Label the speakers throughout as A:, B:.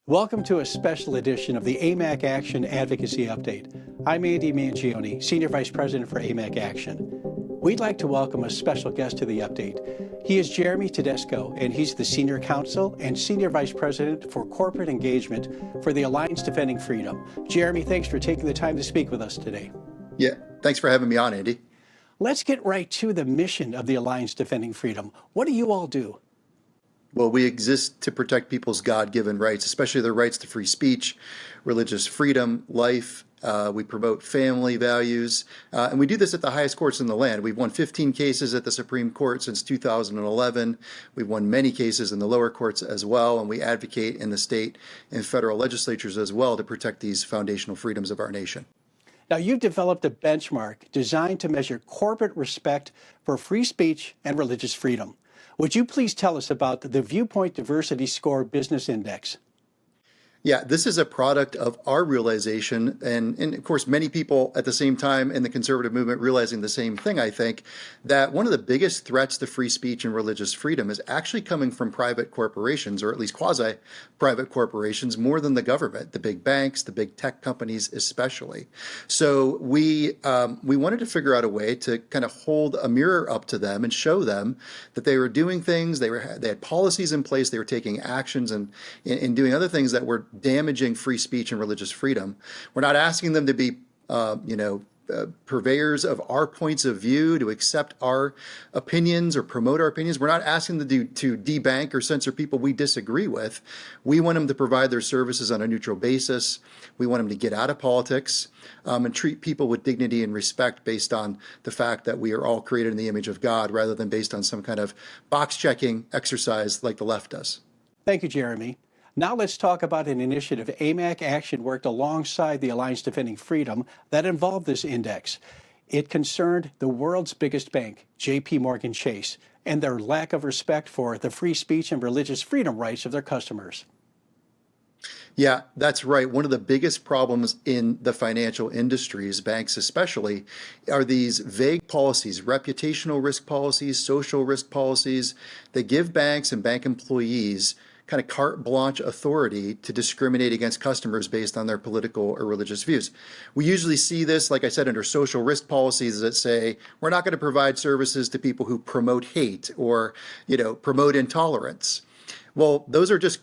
A: Welcome to a special edition of the AMAC Action Advocacy Update. I'm Andy Mangione, Senior Vice President for AMAC Action. We'd like to welcome a special guest to the update. He is Jeremy Tedesco, and he's the Senior Counsel and Senior Vice President for Corporate Engagement for the Alliance Defending Freedom. Jeremy, thanks for taking the time to speak with us today.
B: Yeah, thanks for having me on, Andy.
A: Let's get right to the mission of the Alliance Defending Freedom. What do you all do?
B: Well, we exist to protect people's God-given rights, especially their rights to free speech, religious freedom, life. We promote family values, and we do this at the highest courts in the land. We've won 15 cases at the Supreme Court since 2011. We've won many cases in the lower courts as well, and we advocate in the state and federal legislatures as well to protect these foundational freedoms of our nation.
A: Now, you've developed a benchmark designed to measure corporate respect for free speech and religious freedom. Would you please tell us about the Viewpoint Diversity Score Business Index?
B: Yeah, this is a product of our realization, and of course, many people at the same time in the conservative movement realizing the same thing, I think, that one of the biggest threats to free speech and religious freedom is actually coming from private corporations, or at least quasi-private corporations, more than the government, the big banks, the big tech companies especially. So we wanted to figure out a way to kind of hold a mirror up to them and show them that they were doing things, they had policies in place, they were taking actions and doing other things that were damaging free speech and religious freedom. We're not asking them to be, purveyors of our points of view, to accept our opinions or promote our opinions. We're not asking them to debank or censor people we disagree with. We want them to provide their services on a neutral basis. We want them to get out of politics and treat people with dignity and respect based on the fact that we are all created in the image of God, rather than based on some kind of box-checking exercise like the left does.
A: Thank you, Jeremy. Now let's talk about an initiative AMAC Action worked alongside the Alliance Defending Freedom that involved this index. It concerned the world's biggest bank, JP Chase, and their lack of respect for the free speech and religious freedom rights of their customers.
B: Yeah, that's right. One of the biggest problems in the financial industries, banks especially, are these vague policies, reputational risk policies, social risk policies. They give banks and bank employees kind of carte blanche authority to discriminate against customers based on their political or religious views. We usually see this, like I said, under social risk policies that say, we're not going to provide services to people who promote hate or, promote intolerance. Well, those are just,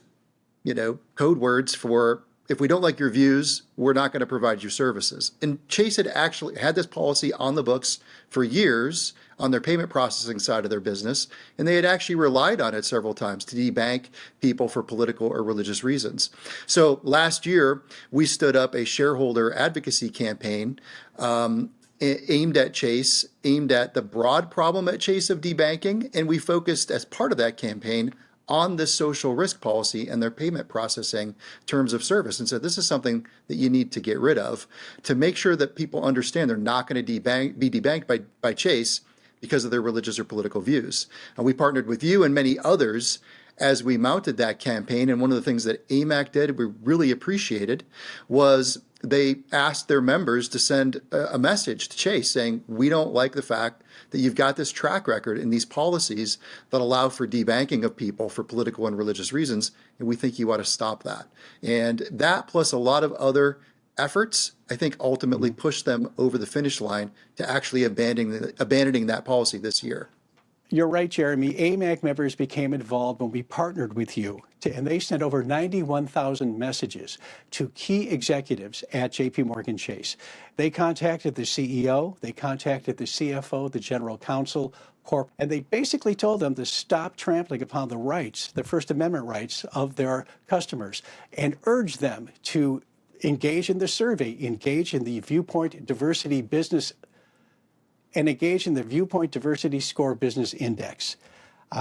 B: code words for, if we don't like your views, we're not going to provide you services. And Chase had actually had this policy on the books for years on their payment processing side of their business, and they had actually relied on it several times to debank people for political or religious reasons. So last year, we stood up a shareholder advocacy campaign aimed at Chase, aimed at the broad problem at Chase of debanking, and we focused as part of that campaign on this social risk policy and their payment processing terms of service, and said this is something that you need to get rid of to make sure that people understand they're not going to be debanked by Chase because of their religious or political views. And we partnered with you and many others as we mounted that campaign. And one of the things that AMAC did, we really appreciated, was they asked their members to send a message to Chase saying, we don't like the fact that you've got this track record and these policies that allow for debanking of people for political and religious reasons, and we think you ought to stop that. And that, plus a lot of other efforts, I think ultimately pushed them over the finish line to actually abandoning that policy this year.
A: You're right, Jeremy. AMAC members became involved when we partnered with you, and they sent over 91,000 messages to key executives at JP Chase. They contacted the CEO, they contacted the CFO, the General Counsel, and they basically told them to stop trampling upon the rights, the First Amendment rights of their customers, and urged them to engage in the survey, engage in the Viewpoint Diversity Business, and engage in the Viewpoint Diversity Score Business Index.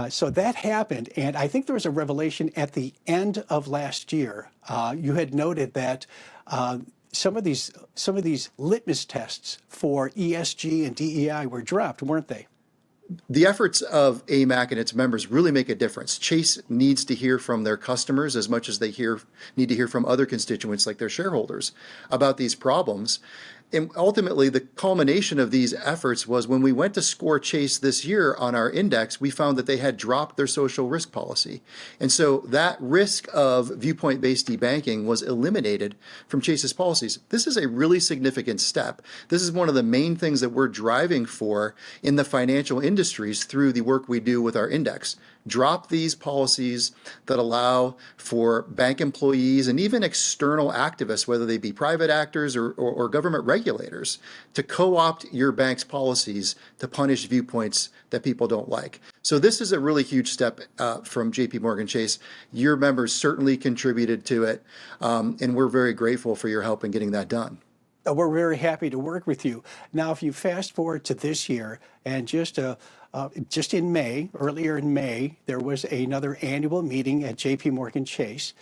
A: So that happened, and I think there was a revelation at the end of last year. You had noted that some of these litmus tests for ESG and DEI were dropped, weren't they?
B: The efforts of AMAC and its members really make a difference. Chase needs to hear from their customers as much as they need to hear from other constituents like their shareholders about these problems. And ultimately, the culmination of these efforts was when we went to score Chase this year on our index, we found that they had dropped their social risk policy. And so that risk of viewpoint-based debanking was eliminated from Chase's policies. This is a really significant step. This is one of the main things that we're driving for in the financial industries through the work we do with our index. Drop these policies that allow for bank employees and even external activists, whether they be private actors or government regulators, to co-opt your bank's policies to punish viewpoints that people don't like. So this is a really huge step from JP Morgan Chase. Your members certainly contributed to it, and we're very grateful for your help in getting that done.
A: We're very happy to work with you. Now, if you fast forward to this year, and just in May, earlier in May, there was another annual meeting at JP Morgan Chase,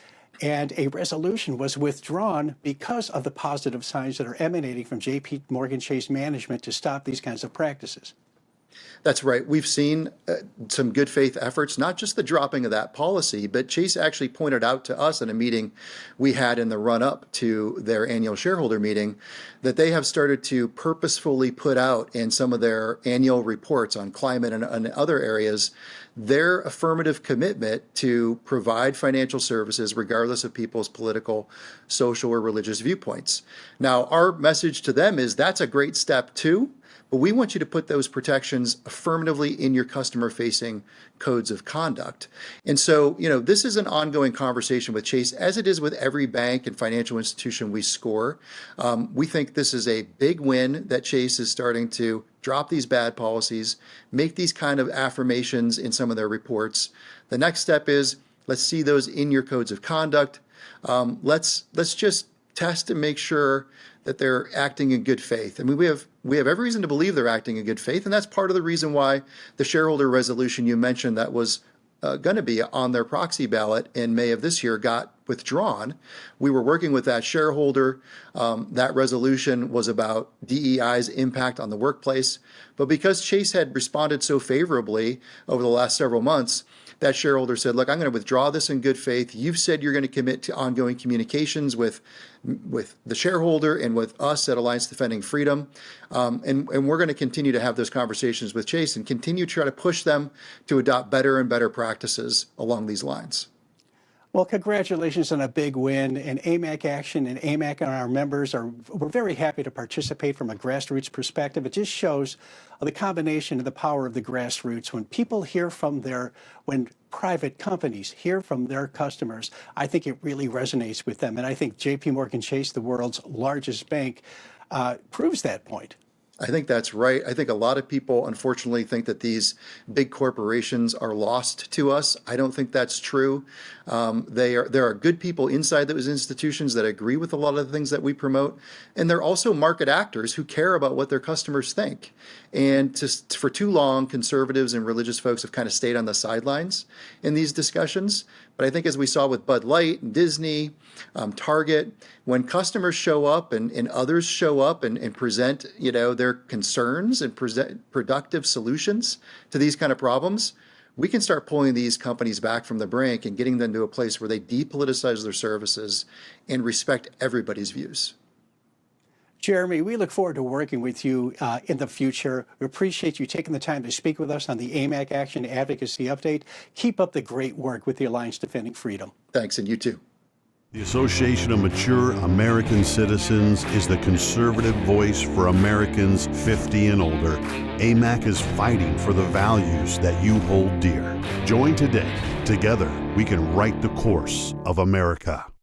A: and a resolution was withdrawn because of the positive signs that are emanating from JP Morgan Chase management to stop these kinds of practices.
B: That's right. We've seen some good faith efforts, not just the dropping of that policy, but Chase actually pointed out to us in a meeting we had in the run up to their annual shareholder meeting that they have started to purposefully put out in some of their annual reports on climate and other areas their affirmative commitment to provide financial services regardless of people's political, social, or religious viewpoints. Now, our message to them is that's a great step too. But we want you to put those protections affirmatively in your customer-facing codes of conduct. And so, this is an ongoing conversation with Chase, as it is with every bank and financial institution we score. We think this is a big win that Chase is starting to drop these bad policies, make these kind of affirmations in some of their reports. The next step is let's see those in your codes of conduct. Let's just test and make sure that they're acting in good faith. I mean, we have every reason to believe they're acting in good faith, and that's part of the reason why the shareholder resolution you mentioned that was going to be on their proxy ballot in May of this year got withdrawn. We were working with that shareholder. That resolution was about DEI's impact on the workplace. But because Chase had responded so favorably over the last several months, that shareholder said, look, I'm going to withdraw this in good faith. You've said you're going to commit to ongoing communications with the shareholder and with us at Alliance Defending Freedom. And we're going to continue to have those conversations with Chase and continue to try to push them to adopt better and better practices along these lines.
A: Well, congratulations on a big win, and AMAC Action and AMAC and our members we're very happy to participate from a grassroots perspective. It just shows the combination of the power of the grassroots. When people hear when private companies hear from their customers, I think it really resonates with them. And I think JP Morgan Chase, the world's largest bank, proves that point.
B: I think that's right. I think a lot of people, unfortunately, think that these big corporations are lost to us. I don't think that's true. There are good people inside those institutions that agree with a lot of the things that we promote. And they're also market actors who care about what their customers think. And for too long, conservatives and religious folks have kind of stayed on the sidelines in these discussions. But I think as we saw with Bud Light and Disney, Target, when customers show up and others show up and present, their concerns and present productive solutions to these kind of problems, we can start pulling these companies back from the brink and getting them to a place where they depoliticize their services and respect everybody's views.
A: Jeremy, we look forward to working with you in the future. We appreciate you taking the time to speak with us on the AMAC Action Advocacy Update. Keep up the great work with the Alliance Defending Freedom.
B: Thanks, and you too.
C: The Association of Mature American Citizens is the conservative voice for Americans 50 and older. AMAC is fighting for the values that you hold dear. Join today. Together, we can write the course of America.